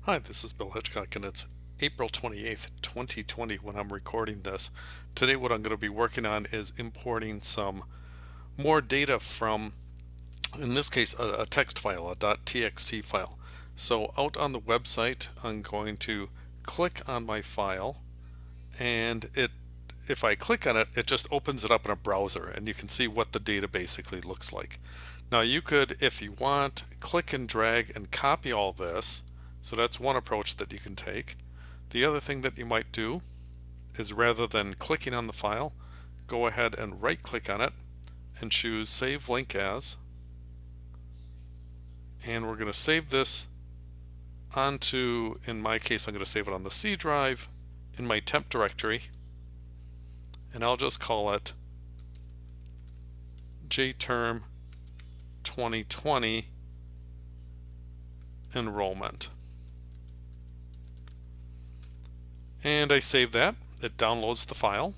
Hi, this is Bill Hitchcock, and it's April 28th, 2020 when I'm recording this. Today what I'm going to be working on is importing some more data from, in this case, a text file, a .txt file. So out on the website, I'm going to click on my file, and if I click on it, it just opens it up in a browser, and you can see what the data basically looks like. Now you could, if you want, click and drag and copy all this. So that's one approach that you can take. The other thing that you might do is, rather than clicking on the file, go ahead and right click on it and choose Save Link As. And we're going to save this onto, in my case, I'm going to save it on the C drive in my temp directory. And I'll just call it JTerm 2020 enrollment. And I save that. It downloads the file.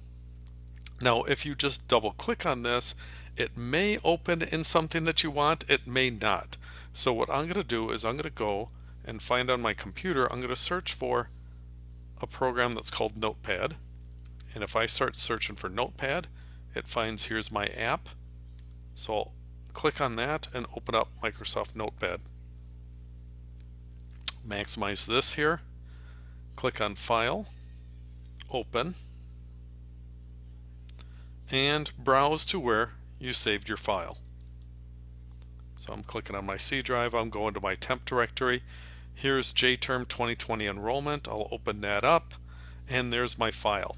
Now, if you just double click on this, it may open in something that you want, it may not. So what I'm going to do is I'm going to go and find on my computer, I'm going to search for a program that's called Notepad. And if I start searching for Notepad, it finds here's my app. So I'll click on that and open up Microsoft Notepad. Maximize this here. Click on File, Open, and browse to where you saved your file. So I'm clicking on my C drive, I'm going to my temp directory. Here's JTerm 2020 enrollment. I'll open that up, and there's my file.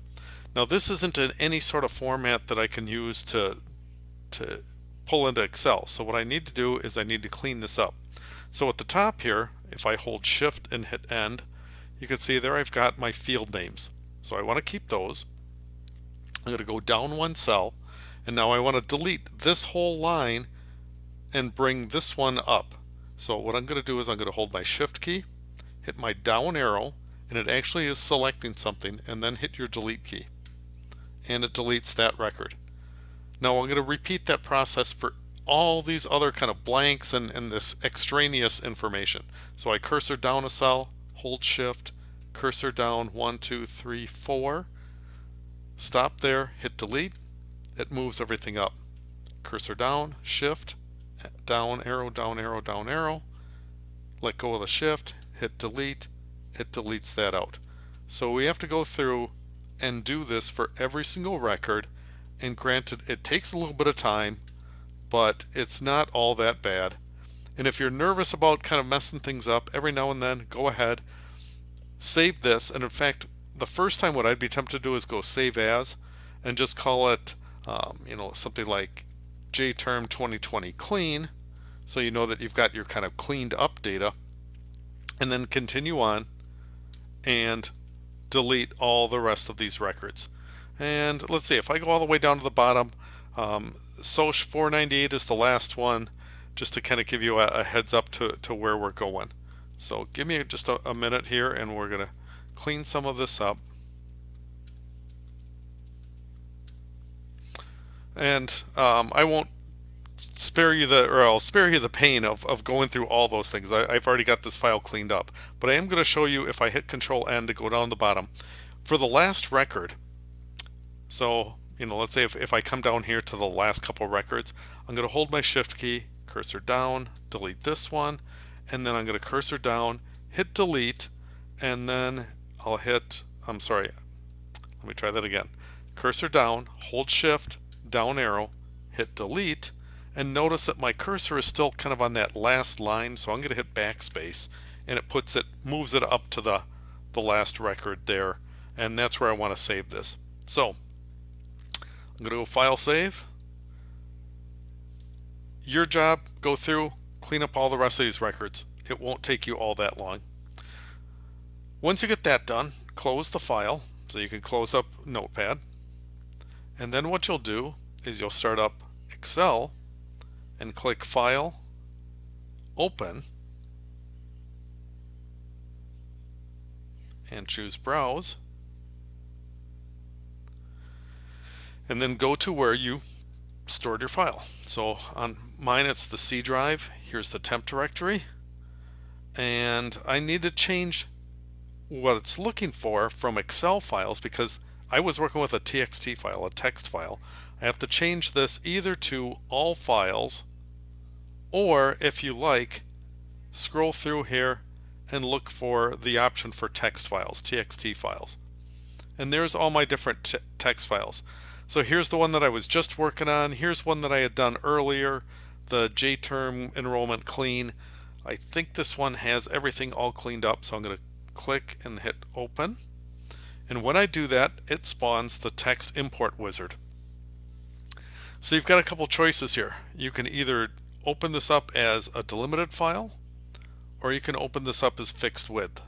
Now this isn't in any sort of format that I can use to pull into Excel. So what I need to do is I need to clean this up. So at the top here, if I hold Shift and hit End, you can see there I've got my field names. So I want to keep those. I'm going to go down one cell, and now I want to delete this whole line and bring this one up. So what I'm going to do is I'm going to hold my Shift key, hit my down arrow, and it actually is selecting something, and then hit your delete key. And it deletes that record. Now I'm going to repeat that process for all these other kind of blanks and this extraneous information. So I cursor down a cell, hold Shift, cursor down 1, 2, 3, 4, stop there, hit delete, it moves everything up. Cursor down, Shift, down arrow, down arrow, down arrow, let go of the Shift, hit delete, it deletes that out. So we have to go through and do this for every single record, and granted it takes a little bit of time, but it's not all that bad. And if you're nervous about kind of messing things up, every now and then go ahead, save this, and in fact the first time what I'd be tempted to do is go Save As and just call it something like JTerm 2020 clean, so you know that you've got your kind of cleaned up data, and then continue on and delete all the rest of these records. And let's see, if I go all the way down to the bottom, SOCH 498 is the last one, just to kind of give you a heads up to where we're going. So give me just a minute here, and we're going to clean some of this up. And I won't spare you I'll spare you the pain of going through all those things. I've already got this file cleaned up, but I am going to show you if I hit Control N to go down the bottom for the last record. So let's say if I come down here to the last couple records, I'm going to hold my Shift key, cursor down, delete this one, and then I'm going to cursor down, hit delete, and then I'll hit, I'm sorry, let me try that again. Cursor down, hold Shift, down arrow, hit delete, and notice that my cursor is still kind of on that last line, so I'm going to hit backspace, and it moves it up to the last record there, and that's where I want to save this. So I'm going to go File, Save. Your job, go through, clean up all the rest of these records. It won't take you all that long. Once you get that done, close the file, so you can close up Notepad. And then what you'll do is you'll start up Excel and click File, Open, and choose Browse. And then go to where you stored your file. So on mine it's the C drive, here's the temp directory, and I need to change what it's looking for from Excel files because I was working with a TXT file, a text file. I have to change this either to all files, or if you like, scroll through here and look for the option for text files, TXT files. And there's all my different text files. So here's the one that I was just working on. Here's one that I had done earlier, the J-term enrollment clean. I think this one has everything all cleaned up, so I'm going to click and hit open. And when I do that, it spawns the text import wizard. So you've got a couple choices here. You can either open this up as a delimited file, or you can open this up as fixed width.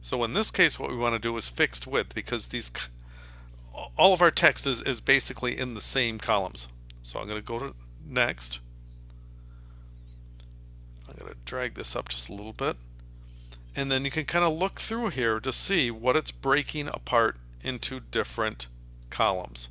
So in this case, what we want to do is fixed width because all of our text is basically in the same columns. So I'm going to go to next. I'm going to drag this up just a little bit. And then you can kind of look through here to see what it's breaking apart into different columns.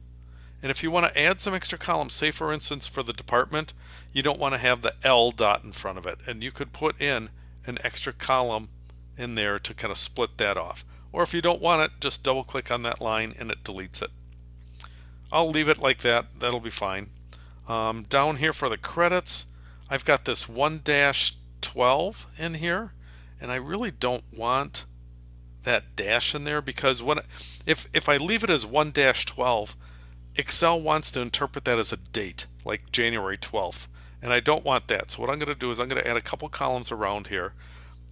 And if you want to add some extra columns, say for instance for the department, you don't want to have the L dot in front of it, and you could put in an extra column in there to kind of split that off. Or if you don't want it, just double click on that line and it deletes it. I'll leave it like that, that'll be fine. Down here for the credits, I've got this 1-12 in here, and I really don't want that dash in there because if I leave it as 1-12, Excel wants to interpret that as a date, like January 12th, and I don't want that. So what I'm going to do is I'm going to add a couple columns around here.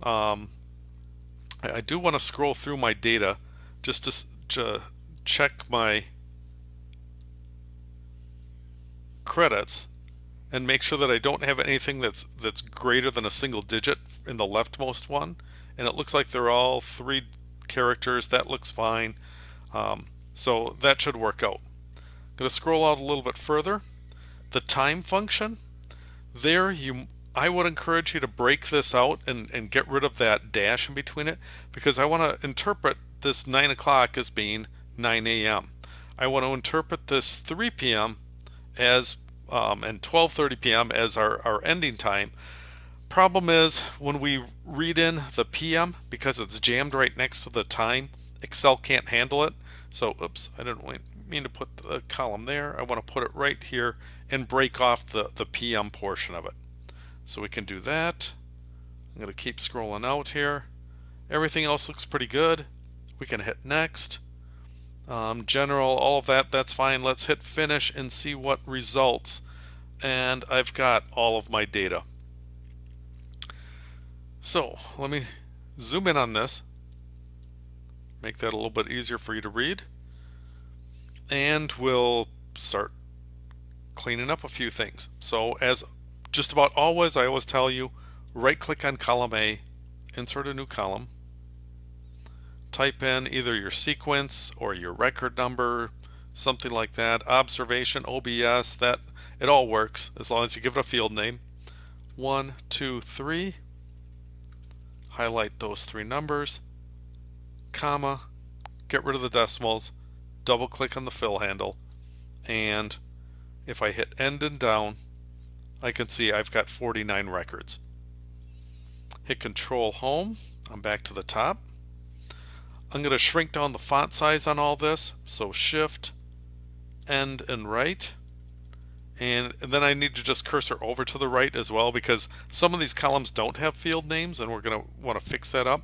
I do want to scroll through my data just to check my credits and make sure that I don't have anything that's greater than a single digit in the leftmost one. And it looks like they're all 3 characters. That looks fine. So that should work out. I'm going to scroll out a little bit further. The time function, there I would encourage you to break this out and get rid of that dash in between it, because I want to interpret this 9 o'clock as being 9 a.m. I want to interpret this 3 p.m. as and 12:30 p.m. as our ending time. Problem is when we read in the p.m., because it's jammed right next to the time, Excel can't handle it. So oops, I didn't mean to put the column there. I want to put it right here and break off the p.m. portion of it. So we can do that. I'm going to keep scrolling out here. Everything else looks pretty good. We can hit next. General, all of that's fine. Let's hit finish and see what results. And I've got all of my data. So let me zoom in on this, make that a little bit easier for you to read, and we'll start cleaning up a few things. So as just about always, I always tell you, right click on column A, insert a new column, type in either your sequence or your record number, something like that, observation, OBS, that it all works as long as you give it a field name. 1, 2, 3, highlight those 3 numbers, comma, get rid of the decimals, double click on the fill handle, and if I hit end and down, I can see I've got 49 records. Hit Control Home, I'm back to the top. I'm going to shrink down the font size on all this, so Shift, End and Right. And then I need to just cursor over to the right as well, because some of these columns don't have field names and we're going to want to fix that up.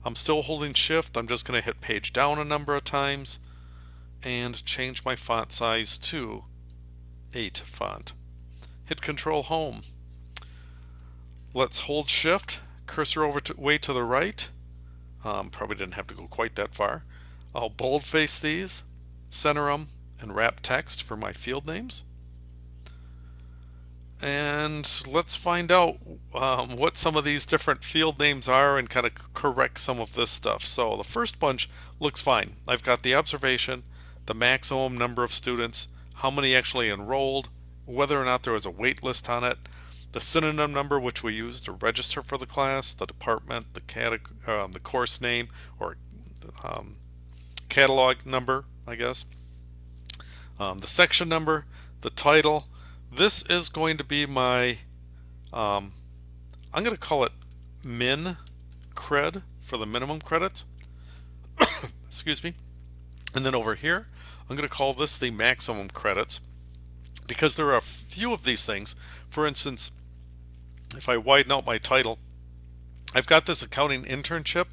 I'm still holding Shift. I'm just going to hit page down a number of times and change my font size to 8 font. Hit Control Home. Let's hold Shift, cursor over way to the right. Probably didn't have to go quite that far. I'll boldface these, center them, and wrap text for my field names. And let's find out what some of these different field names are and kind of correct some of this stuff. So the first bunch looks fine. I've got the observation, the maximum number of students, how many actually enrolled, whether or not there was a wait list on it, the synonym number which we use to register for the class, the department, the course name or catalog number, I guess, the section number, the title. This is going to be my, I'm going to call it min cred for the minimum credits. Excuse me. And then over here, I'm going to call this the maximum credits because there are a few of these things. For instance, if I widen out my title, I've got this accounting internship,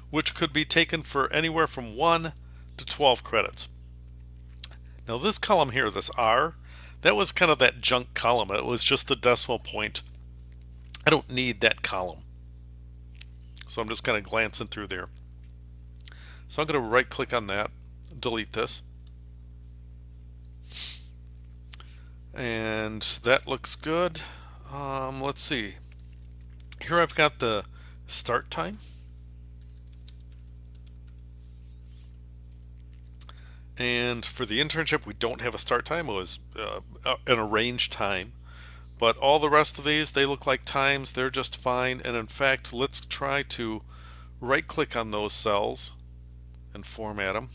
which could be taken for anywhere from 1 to 12 credits. Now this column here, this R, that was kind of that junk column. It was just the decimal point. I don't need that column. So I'm just kind of glancing through there. So I'm going to right click on that, delete this. And that looks good. Let's see. Here I've got the start time. And for the internship, we don't have a start time. It was an arranged time. But all the rest of these, they look like times. They're just fine. And in fact, let's try to right click on those cells and format them.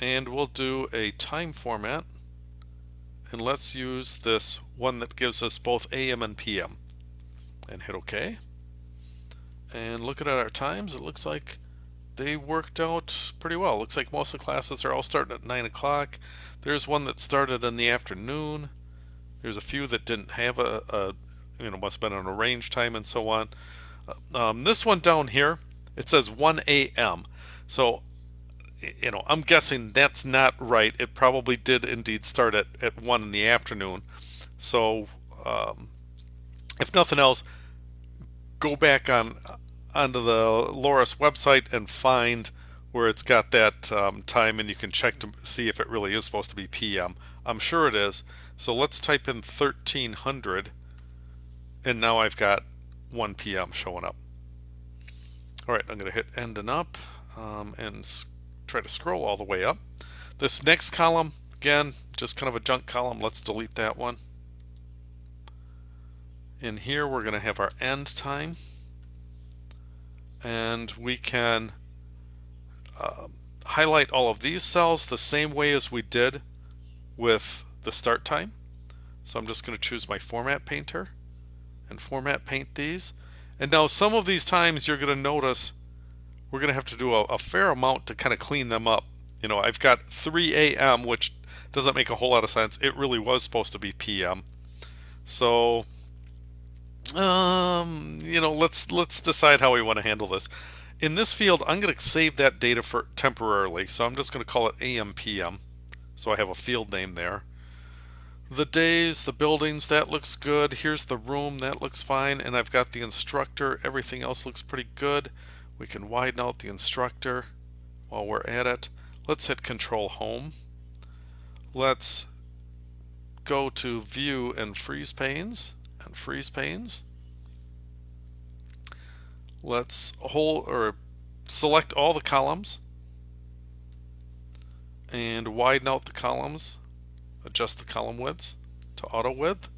And we'll do a time format. And let's use this one that gives us both AM and PM. And hit OK. And looking at our times, it looks like they worked out pretty well. Looks like most of the classes are all starting at 9 o'clock. There's one that started in the afternoon. There's a few that didn't have must have been an arranged time and so on. This one down here, it says 1 a.m. So, I'm guessing that's not right. It probably did indeed start at 1 in the afternoon. So, if nothing else, go back onto the Loris website and find where it's got that time, and you can check to see if it really is supposed to be PM. I'm sure it is. So let's type in 1300, and now I've got 1 PM showing up. All right, I'm going to hit end and up and try to scroll all the way up. This next column, again, just kind of a junk column. Let's delete that one. In here, we're going to have our end time. And we can highlight all of these cells the same way as we did with the start time. So I'm just going to choose my format painter and format paint these. And now some of these times you're going to notice we're going to have to do a fair amount to kind of clean them up. I've got 3 a.m., which doesn't make a whole lot of sense. It really was supposed to be p.m. So let's decide how we want to handle this. In this field, I'm going to save that data for temporarily. So I'm just going to call it AM PM. So I have a field name there. The days, the buildings, that looks good. Here's the room, that looks fine. And I've got the instructor. Everything else looks pretty good. We can widen out the instructor while we're at it. Let's hit Control Home. Let's go to View and Freeze Panes. Let's select all the columns and widen out the columns, adjust the column widths to auto width,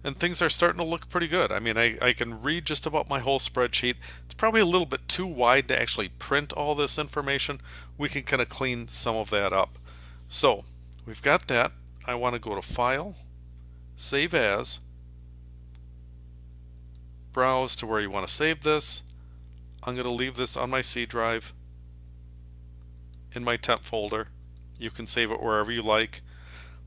and things are starting to look pretty good. I mean, I can read just about my whole spreadsheet. It's probably a little bit too wide to actually print all this information. We can kind of clean some of that up. So we've got that. I want to go to File, Save As, browse to where you want to save this. I'm going to leave this on my C drive in my temp folder. You can save it wherever you like.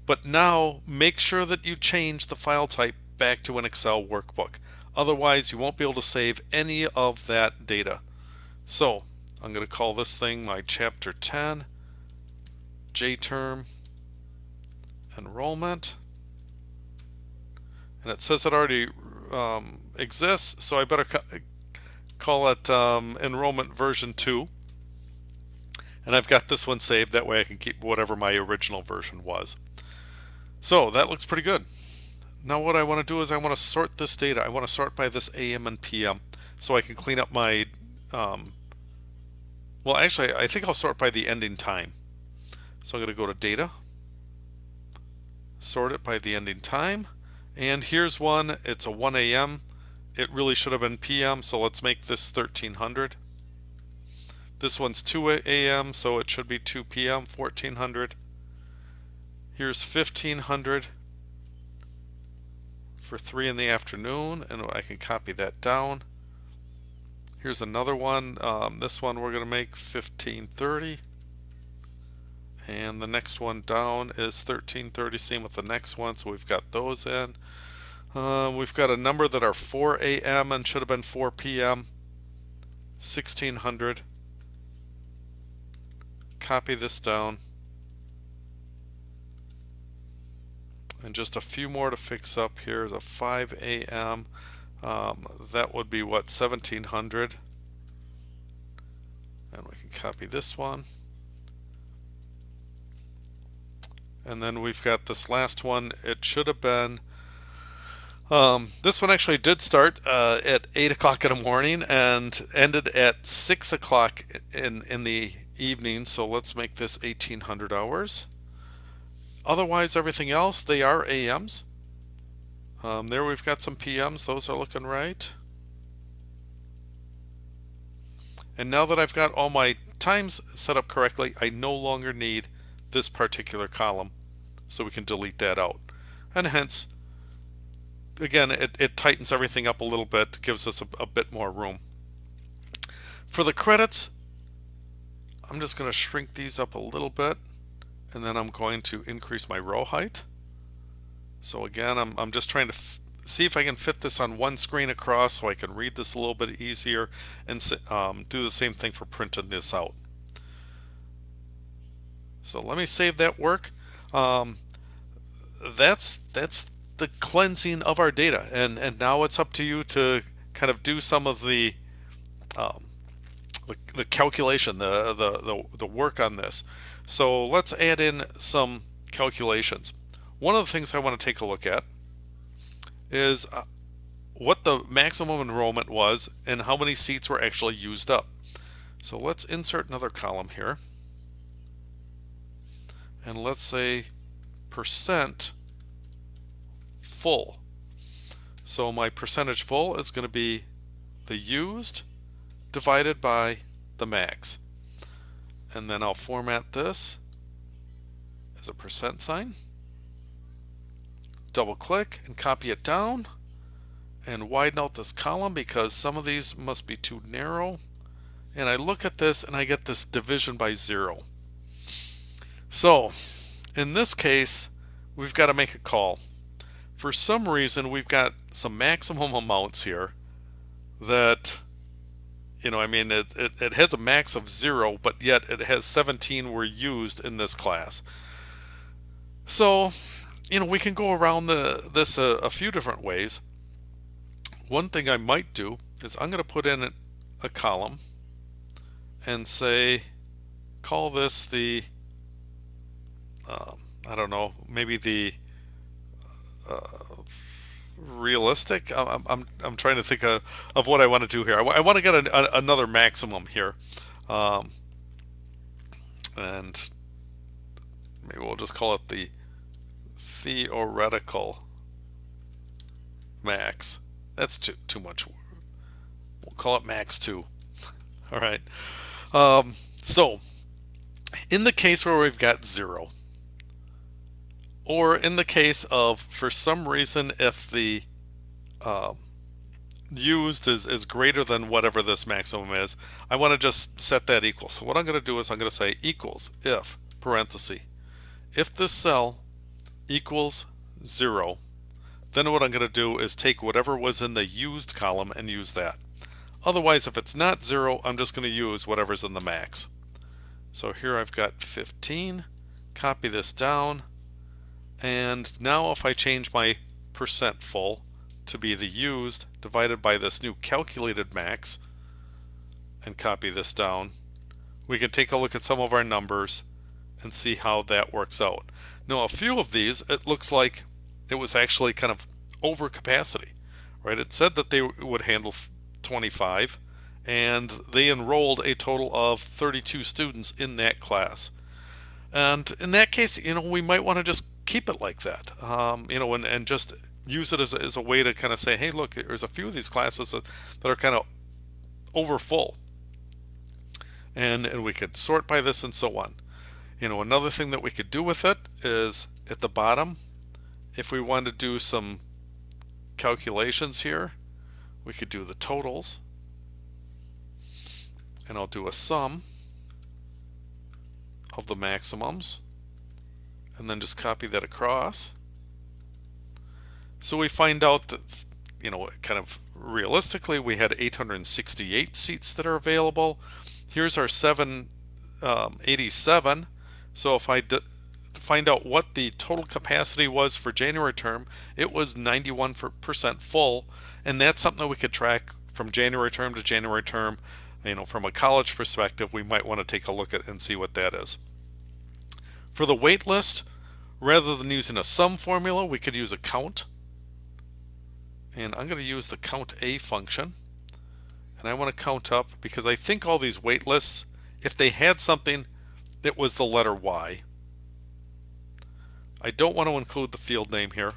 But now make sure that you change the file type back to an Excel workbook. Otherwise you won't be able to save any of that data. So I'm going to call this thing my Chapter 10 J-term enrollment. And it says it already exists, so I better call it enrollment version 2. And I've got this one saved, that way I can keep whatever my original version was. So that looks pretty good. Now what I want to do is I want to sort this data. I want to sort by this AM and PM so I can clean up my well, actually I think I'll sort by the ending time. So I'm going to go to Data, sort it by the ending time, and here's one. It's a 1 a.m. It really should have been PM, so let's make this 1300. This one's 2 a.m., so it should be 2 p.m., 1400. Here's 1500, for 3 in the afternoon, and I can copy that down. Here's another one. This one we're going to make 15:30, and the next one down is 13:30. Same with the next one, so we've got those in. We've got a number that are 4 a.m. and should have been 4 p.m. 1600. Copy this down. And just a few more to fix up. Here's a 5 a.m. That would be what, 1700. And we can copy this one. And then we've got this last one. It should have been, this one actually did start at 8 o'clock in the morning and ended at 6 o'clock in the evening. So let's make this 1800 hours. Otherwise, everything else, they are AMs. There we've got some PMs. Those are looking right. And now that I've got all my times set up correctly, I no longer need this particular column. So we can delete that out. And hence, again, it tightens everything up a little bit, gives us a bit more room. For the credits, I'm just going to shrink these up a little bit. And then I'm going to increase my row height. So again, I'm just trying to see if I can fit this on one screen across so I can read this a little bit easier and do the same thing for printing this out. So let me save that work. That's the cleansing of our data, and now it's up to you to kind of do some of the calculation, the work on this. So let's add in some calculations. One of the things I want to take a look at is what the maximum enrollment was and how many seats were actually used up. So let's insert another column here. And let's say percent full. So my percentage full is going to be the used divided by the max. And then I'll format this as a percent sign. Double click and copy it down and widen out this column because some of these must be too narrow. And I look at this and I get this division by 0. So in this case, we've got to make a call. For some reason, we've got some maximum amounts here that, I mean, it has a max of 0, but yet it has 17 were used in this class. So, we can go around this a few different ways. One thing I might do is I'm going to put in a column and say, call this the, I don't know, maybe the realistic. I'm trying to think of what I want to do here. I want to get another maximum here, and maybe we'll just call it the theoretical max. That's too much. We'll call it max 2. All right. So in the case where we've got 0, or in the case of, for some reason, if the used is greater than whatever this maximum is, I want to just set that equal. So what I'm going to do is I'm going to say equals if, parenthesis, if this cell equals 0, then what I'm going to do is take whatever was in the used column and use that. Otherwise, if it's not 0, I'm just going to use whatever's in the max. So here I've got 15, copy this down, and now if I change my percent full to be the used divided by this new calculated max and copy this down, we can take a look at some of our numbers and see how that works out. Now a few of these, it looks like it was actually kind of over capacity, right? It said that they would handle 25 and they enrolled a total of 32 students in that class. And in that case, we might want to just keep it like that, and just use it as a way to kind of say, hey, look, there's a few of these classes that are kind of over full. And we could sort by this and so on. Another thing that we could do with it is at the bottom, if we want to do some calculations here. We could do the totals, and I'll do a sum of the maximums, and then just copy that across. So we find out that, kind of realistically, we had 868 seats that are available. Here's our 787. So if I find out what the total capacity was for January term, it was 91% full, and that's something that we could track from January term to January term. From a college perspective, we might want to take a look at and see what that is. For the wait list, rather than using a sum formula, we could use a count. And I'm going to use the count A function. And I want to count up because I think all these wait lists, if they had something that was the letter Y, I don't want to include the field name here.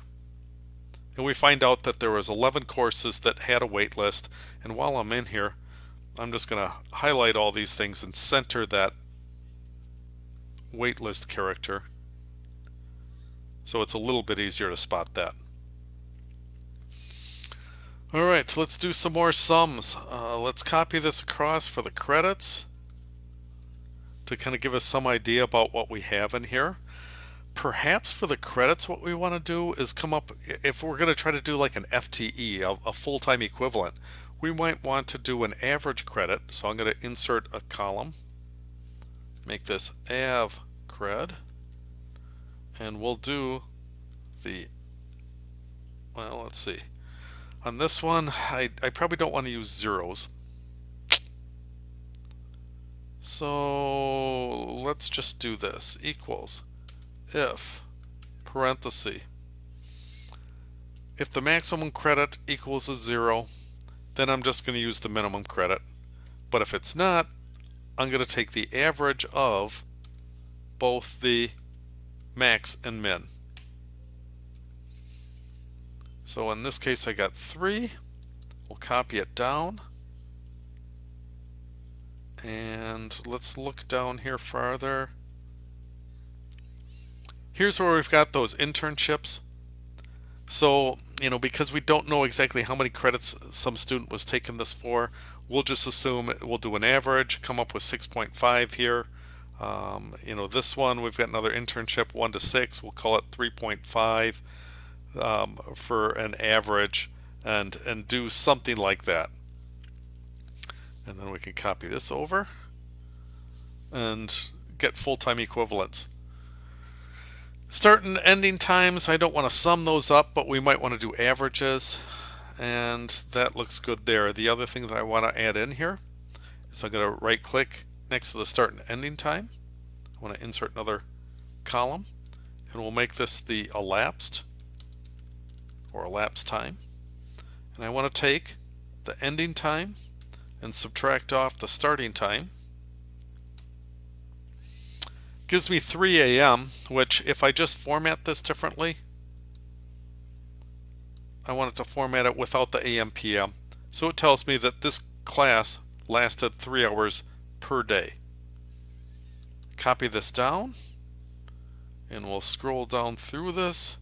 And we find out that there was 11 courses that had a wait list. And while I'm in here, I'm just going to highlight all these things and center that wait list character, so it's a little bit easier to spot that. Alright, so let's do some more sums. Let's copy this across for the credits to kind of give us some idea about what we have in here. Perhaps for the credits, what we want to do is come up, if we're going to try to do like an FTE, a full-time equivalent, we might want to do an average credit. So I'm going to insert a column, make this av cred, and we'll do let's see. On this one, I probably don't want to use zeros. So let's just do this, equals, if, parenthesis, if the maximum credit equals a 0, then I'm just going to use the minimum credit. But if it's not, I'm going to take the average of both the max and min. So in this case I got 3. We'll copy it down. And let's look down here farther. Here's where we've got those internships. So, because we don't know exactly how many credits some student was taking this for, we'll just assume we'll do an average, come up with 6.5 here. This one, we've got another internship, 1 to 6. We'll call it 3.5 for an average, and do something like that. And then we can copy this over and get full-time equivalents. Start and ending times, I don't want to sum those up, but we might want to do averages, and that looks good there. The other thing that I want to add in here is I'm going to right click next to the start and ending time. I want to insert another column, and we'll make this the elapsed or elapsed time. And I want to take the ending time and subtract off the starting time. Gives me 3 a.m., which if I just format this differently, I want it to format it without the AM PM. So it tells me that this class lasted 3 hours per day. Copy this down, and we'll scroll down through this.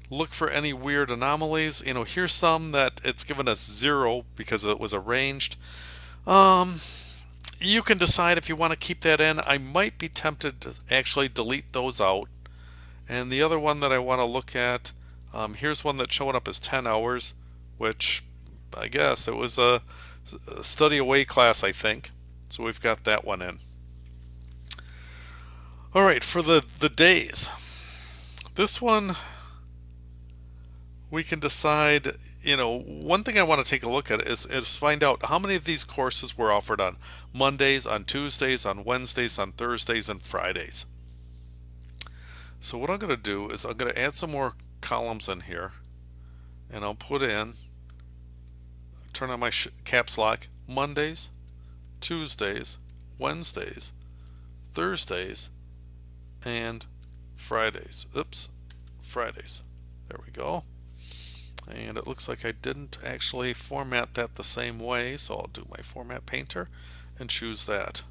Look for any weird anomalies. Here's some that it's given us 0 because it was arranged. You can decide if you want to keep that in. I might be tempted to actually delete those out. And the other one that I want to look at, here's one that's showing up as 10 hours, which I guess it was a study away class, I think. So we've got that one in. All right, for the days. This one, we can decide, one thing I want to take a look at is find out how many of these courses were offered on Mondays, on Tuesdays, on Wednesdays, on Thursdays, and Fridays. So what I'm going to do is I'm going to add some more columns in here, and I'll put in, turn on my caps lock, Mondays, Tuesdays, Wednesdays, Thursdays, and Fridays. Oops, Fridays. There we go. And it looks like I didn't actually format that the same way, so I'll do my format painter and choose that.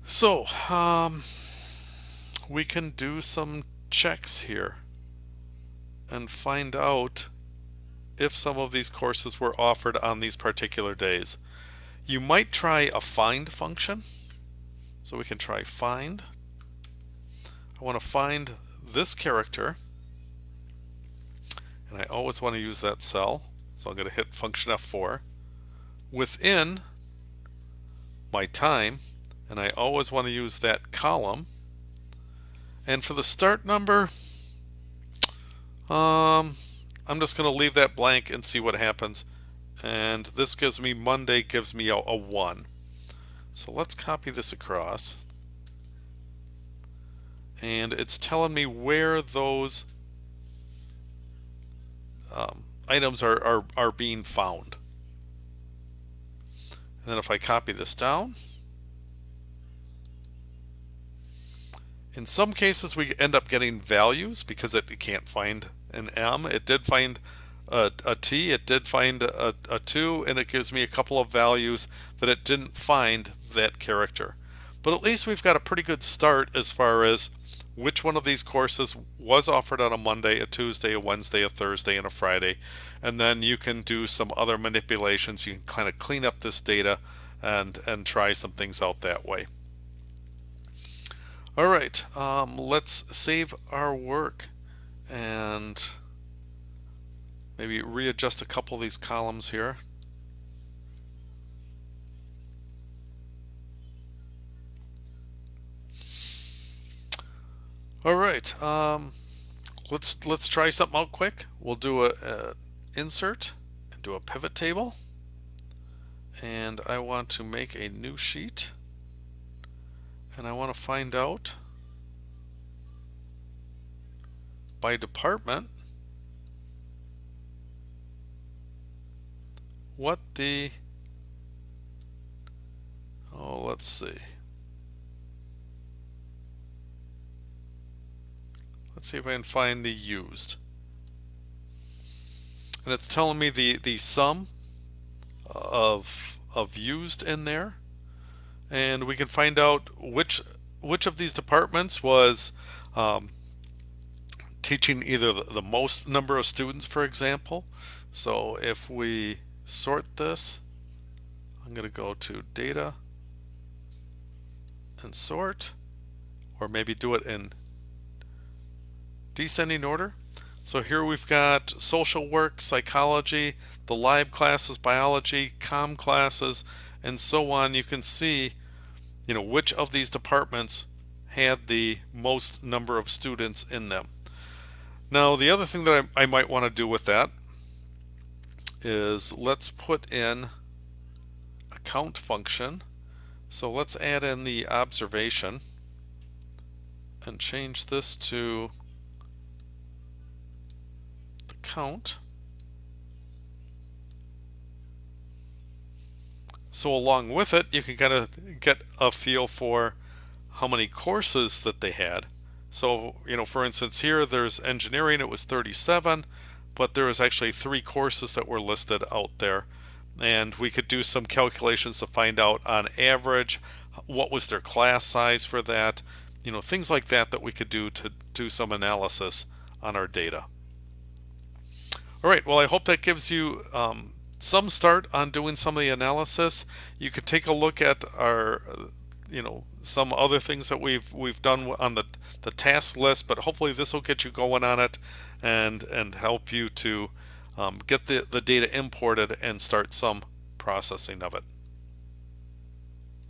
So we can do some checks here. and find out if some of these courses were offered on these particular days. You might try a find function. So we can try find. I want to find this character, and I always want to use that cell. So I'm going to hit function F4 within my time, and I always want to use that column. And for the start number, I'm just going to leave that blank and see what happens. And this gives me Monday, gives me a 1. So let's copy this across. And it's telling me where those items are being found. And then if I copy this down, in some cases we end up getting values because it can't find an M. It did find a T, it did find a 2, and it gives me a couple of values that it didn't find that character. But at least we've got a pretty good start as far as which one of these courses was offered on a Monday, a Tuesday, a Wednesday, a Thursday, and a Friday. And then you can do some other manipulations. You can kind of clean up this data and try some things out that way. All right, let's save our work and maybe readjust a couple of these columns here. All right, let's try something out quick. We'll do a insert and do a pivot table, and I want to make a new sheet, and I want to find out by department what the, let's see. Let's see if I can find the used. And it's telling me the sum of used in there. And we can find out which of these departments was teaching either the most number of students, for example. So if we sort this, I'm going to go to data and sort, or maybe do it in descending order. So here we've got social work, psychology, the lab classes, biology, comm classes, and so on. You can see, which of these departments had the most number of students in them. Now, the other thing that I might want to do with that is let's put in a count function. So let's add in the observation and change this to count. So along with it, you can kind of get a feel for how many courses that they had. So, for instance, here there's engineering, it was 37, but there was actually 3 courses that were listed out there. And we could do some calculations to find out on average what was their class size for that, things like that we could do to do some analysis on our data. All right, well, I hope that gives you some start on doing some of the analysis. You could take a look at our, some other things that we've done on the task list, but hopefully this will get you going on it and help you to get the data imported and start some processing of it.